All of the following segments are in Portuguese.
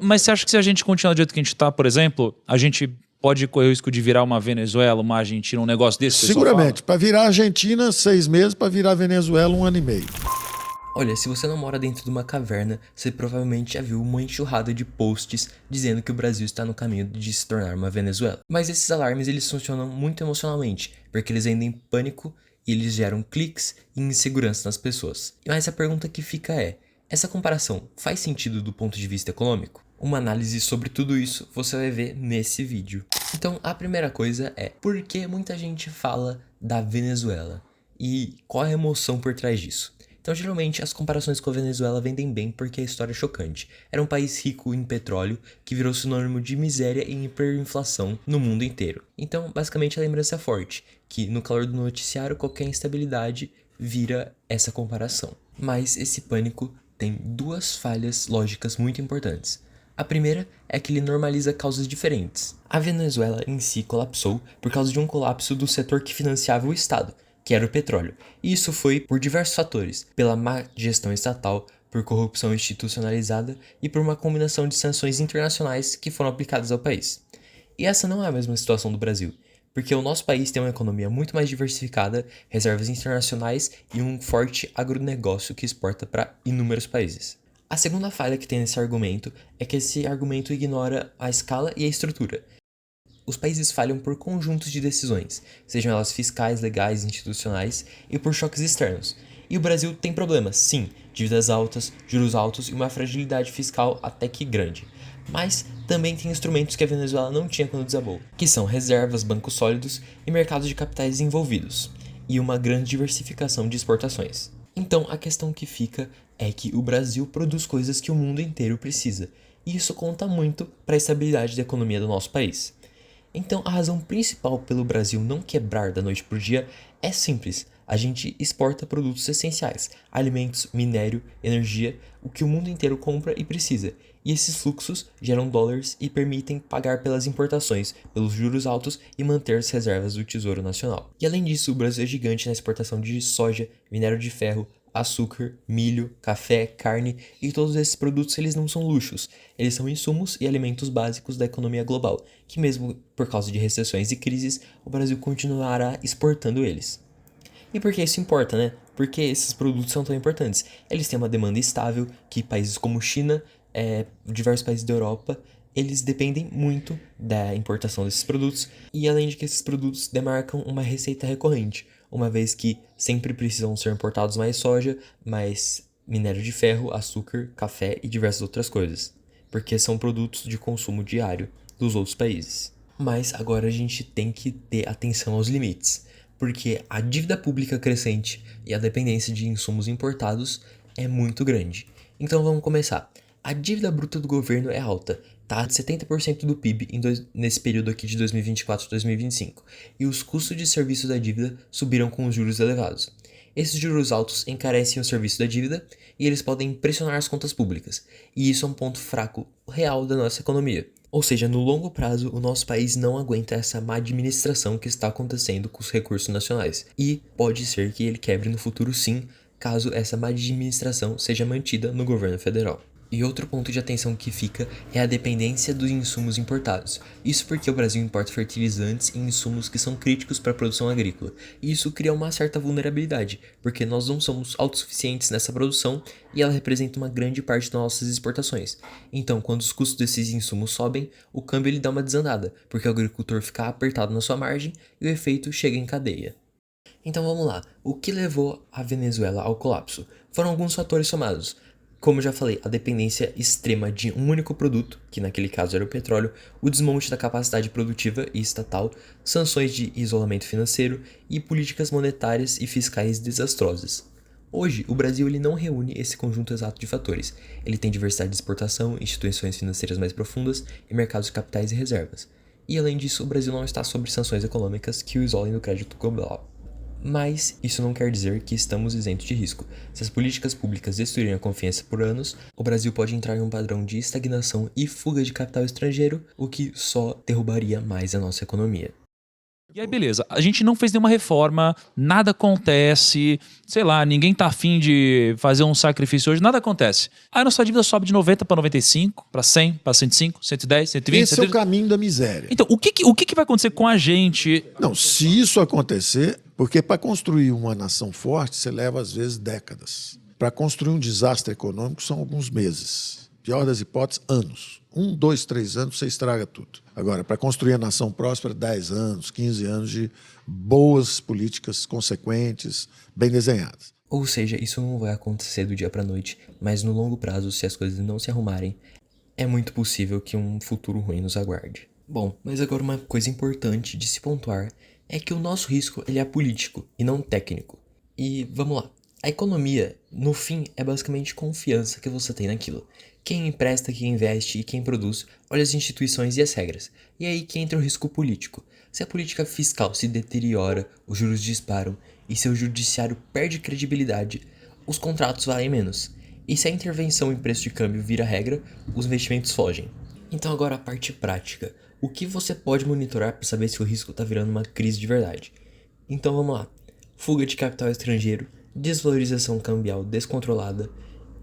Mas você acha que se a gente continuar do jeito que a gente tá, por exemplo, a gente pode correr o risco de virar uma Venezuela, uma Argentina, um negócio desse que o pessoal fala? Seguramente. Para virar Argentina, 6 meses. Para virar Venezuela, 1 ano e meio. Olha, se você não mora dentro de uma caverna, você provavelmente já viu uma enxurrada de posts dizendo que o Brasil está no caminho de se tornar uma Venezuela. Mas esses alarmes eles funcionam muito emocionalmente, porque eles vendem pânico e eles geram cliques e insegurança nas pessoas. Mas a pergunta que fica é, essa comparação faz sentido do ponto de vista econômico? Uma análise sobre tudo isso você vai ver nesse vídeo. Então a primeira coisa é, por que muita gente fala da Venezuela? E qual a emoção por trás disso? Então, geralmente, as comparações com a Venezuela vendem bem porque a história é chocante. Era um país rico em petróleo que virou sinônimo de miséria e hiperinflação no mundo inteiro. Então, basicamente, a lembrança é forte, que no calor do noticiário, qualquer instabilidade vira essa comparação. Mas esse pânico tem duas falhas lógicas muito importantes. A primeira é que ele normaliza causas diferentes. A Venezuela em si colapsou por causa de um colapso do setor que financiava o Estado, que era o petróleo. E isso foi por diversos fatores, pela má gestão estatal, por corrupção institucionalizada e por uma combinação de sanções internacionais que foram aplicadas ao país. E essa não é a mesma situação do Brasil, porque o nosso país tem uma economia muito mais diversificada, reservas internacionais e um forte agronegócio que exporta para inúmeros países. A segunda falha que tem nesse argumento é que esse argumento ignora a escala e a estrutura. Os países falham por conjuntos de decisões, sejam elas fiscais, legais, institucionais e por choques externos. E o Brasil tem problemas, sim, dívidas altas, juros altos e uma fragilidade fiscal até que grande. Mas também tem instrumentos que a Venezuela não tinha quando desabou, que são reservas, bancos sólidos e mercados de capitais envolvidos, e uma grande diversificação de exportações. Então a questão que fica é que o Brasil produz coisas que o mundo inteiro precisa, e isso conta muito para a estabilidade da economia do nosso país. Então, a razão principal pelo Brasil não quebrar da noite para o dia é simples. A gente exporta produtos essenciais, alimentos, minério, energia, o que o mundo inteiro compra e precisa. E esses fluxos geram dólares e permitem pagar pelas importações, pelos juros altos e manter as reservas do Tesouro Nacional. E além disso, o Brasil é gigante na exportação de soja, minério de ferro, açúcar, milho, café, carne e todos esses produtos eles não são luxos, eles são insumos e alimentos básicos da economia global, que mesmo por causa de recessões e crises, o Brasil continuará exportando eles. E por que isso importa, né? Porque esses produtos são tão importantes. Eles têm uma demanda estável que países como China, diversos países da Europa, eles dependem muito da importação desses produtos e além de que esses produtos demarcam uma receita recorrente, uma vez que sempre precisam ser importados mais soja, mais minério de ferro, açúcar, café e diversas outras coisas, porque são produtos de consumo diário dos outros países. Mas agora a gente tem que ter atenção aos limites, porque a dívida pública crescente e a dependência de insumos importados é muito grande. Então vamos começar. A dívida bruta do governo é alta, tá? 70% do PIB nesse período aqui de 2024 a 2025, e os custos de serviço da dívida subiram com os juros elevados. Esses juros altos encarecem o serviço da dívida e eles podem pressionar as contas públicas, e isso é um ponto fraco real da nossa economia. Ou seja, no longo prazo, o nosso país não aguenta essa má administração que está acontecendo com os recursos nacionais, e pode ser que ele quebre no futuro sim, caso essa má administração seja mantida no governo federal. E outro ponto de atenção que fica é a dependência dos insumos importados. Isso porque o Brasil importa fertilizantes e insumos que são críticos para a produção agrícola. E isso cria uma certa vulnerabilidade, porque nós não somos autossuficientes nessa produção e ela representa uma grande parte das nossas exportações. Então, quando os custos desses insumos sobem, o câmbio ele dá uma desandada, porque o agricultor fica apertado na sua margem e o efeito chega em cadeia. Então vamos lá, o que levou a Venezuela ao colapso? Foram alguns fatores somados. Como eu já falei, a dependência extrema de um único produto, que naquele caso era o petróleo, o desmonte da capacidade produtiva e estatal, sanções de isolamento financeiro e políticas monetárias e fiscais desastrosas. Hoje, o Brasil ele não reúne esse conjunto exato de fatores. Ele tem diversidade de exportação, instituições financeiras mais profundas e mercados de capitais e reservas. E além disso, o Brasil não está sob sanções econômicas que o isolem do crédito global. Mas isso não quer dizer que estamos isentos de risco. Se as políticas públicas destruírem a confiança por anos, o Brasil pode entrar em um padrão de estagnação e fuga de capital estrangeiro, o que só derrubaria mais a nossa economia. E aí, beleza, a gente não fez nenhuma reforma, nada acontece, sei lá, ninguém tá afim de fazer um sacrifício hoje, nada acontece. Aí a nossa dívida sobe de 90 para 95, para 100, para 105, 110, 120, Esse é o caminho da miséria. Então, o que vai acontecer com a gente? Não, se isso acontecer, porque para construir uma nação forte, você leva às vezes décadas. Para construir um desastre econômico são alguns meses. Pior das hipóteses, anos. 1, 2, 3 anos você estraga tudo. Agora, para construir a nação próspera, 10 anos, 15 anos de boas políticas consequentes, bem desenhadas. Ou seja, isso não vai acontecer do dia pra noite, mas no longo prazo, se as coisas não se arrumarem, é muito possível que um futuro ruim nos aguarde. Bom, mas agora uma coisa importante de se pontuar é que o nosso risco ele é político e não técnico. E vamos lá, a economia, no fim, é basicamente confiança que você tem naquilo. Quem empresta, quem investe e quem produz, olha as instituições e as regras. E aí que entra o risco político. Se a política fiscal se deteriora, os juros disparam e seu judiciário perde credibilidade, os contratos valem menos. E se a intervenção em preço de câmbio vira regra, os investimentos fogem. Então agora a parte prática. O que você pode monitorar para saber se o risco está virando uma crise de verdade? Então vamos lá. Fuga de capital estrangeiro, desvalorização cambial descontrolada,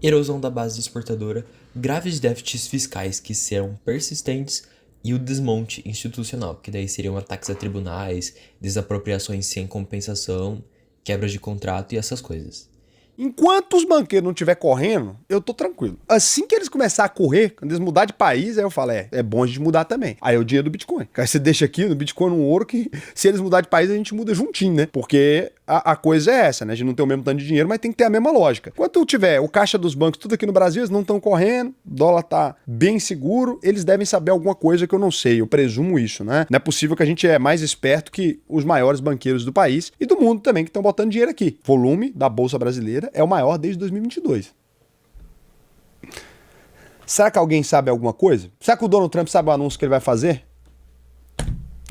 erosão da base exportadora, graves déficits fiscais que serão persistentes e o desmonte institucional, que daí seriam ataques a tribunais, desapropriações sem compensação, quebras de contrato e essas coisas. Enquanto os banqueiros não estiver correndo, eu tô tranquilo. Assim que eles começarem a correr, quando eles mudar de país, aí eu falo, é bom a gente mudar também. Aí é o dinheiro do Bitcoin. Aí você deixa aqui no Bitcoin, no ouro, que se eles mudar de país, a gente muda juntinho, né? Porque a coisa é essa, né? A gente não tem o mesmo tanto de dinheiro, mas tem que ter a mesma lógica. Enquanto tiver o caixa dos bancos tudo aqui no Brasil, eles não estão correndo, o dólar tá bem seguro, eles devem saber alguma coisa que eu não sei. Eu presumo isso, né? Não é possível que a gente é mais esperto que os maiores banqueiros do país e do mundo também que estão botando dinheiro aqui. Volume da Bolsa Brasileira é o maior desde 2022. Será que alguém sabe alguma coisa? Será que o Donald Trump sabe o anúncio que ele vai fazer?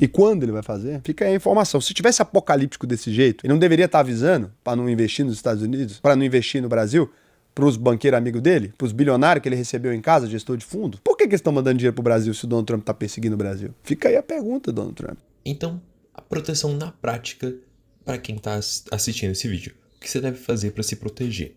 E quando ele vai fazer? Fica aí a informação. Se tivesse apocalíptico desse jeito, ele não deveria estar avisando para não investir nos Estados Unidos, para não investir no Brasil, para os banqueiros amigos dele, para os bilionários que ele recebeu em casa, gestor de fundo? Por que eles estão mandando dinheiro para o Brasil se o Donald Trump está perseguindo o Brasil? Fica aí a pergunta, Donald Trump. Então, a proteção na prática para quem está assistindo esse vídeo. O que você deve fazer para se proteger?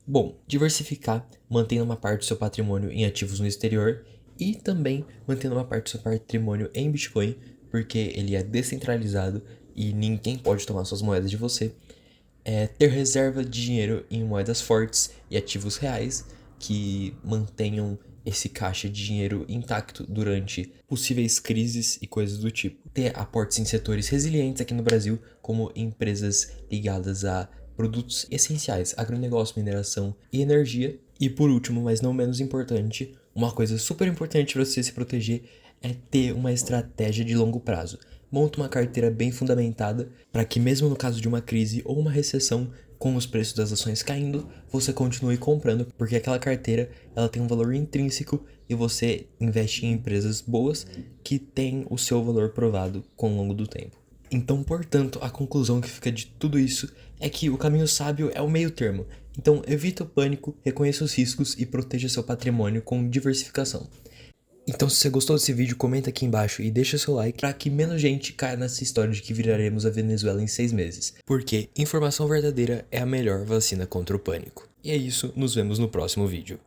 Bom, diversificar, mantendo uma parte do seu patrimônio em ativos no exterior e também mantendo uma parte do seu patrimônio em Bitcoin, porque ele é descentralizado e ninguém pode tomar suas moedas de você. Ter reserva de dinheiro em moedas fortes e ativos reais que mantenham esse caixa de dinheiro intacto durante possíveis crises e coisas do tipo. Ter aportes em setores resilientes aqui no Brasil, como empresas ligadas a produtos essenciais, agronegócio, mineração e energia. E por último, mas não menos importante, uma coisa super importante para você se proteger é ter uma estratégia de longo prazo. Monta uma carteira bem fundamentada para que mesmo no caso de uma crise ou uma recessão, com os preços das ações caindo, você continue comprando, porque aquela carteira ela tem um valor intrínseco e você investe em empresas boas que têm o seu valor provado com o longo do tempo. Então, portanto, a conclusão que fica de tudo isso é que o caminho sábio é o meio termo. Então, evita o pânico, reconheça os riscos e proteja seu patrimônio com diversificação. Então, se você gostou desse vídeo, comenta aqui embaixo e deixa seu like para que menos gente caia nessa história de que viraremos a Venezuela em 6 meses. Porque informação verdadeira é a melhor vacina contra o pânico. E é isso, nos vemos no próximo vídeo.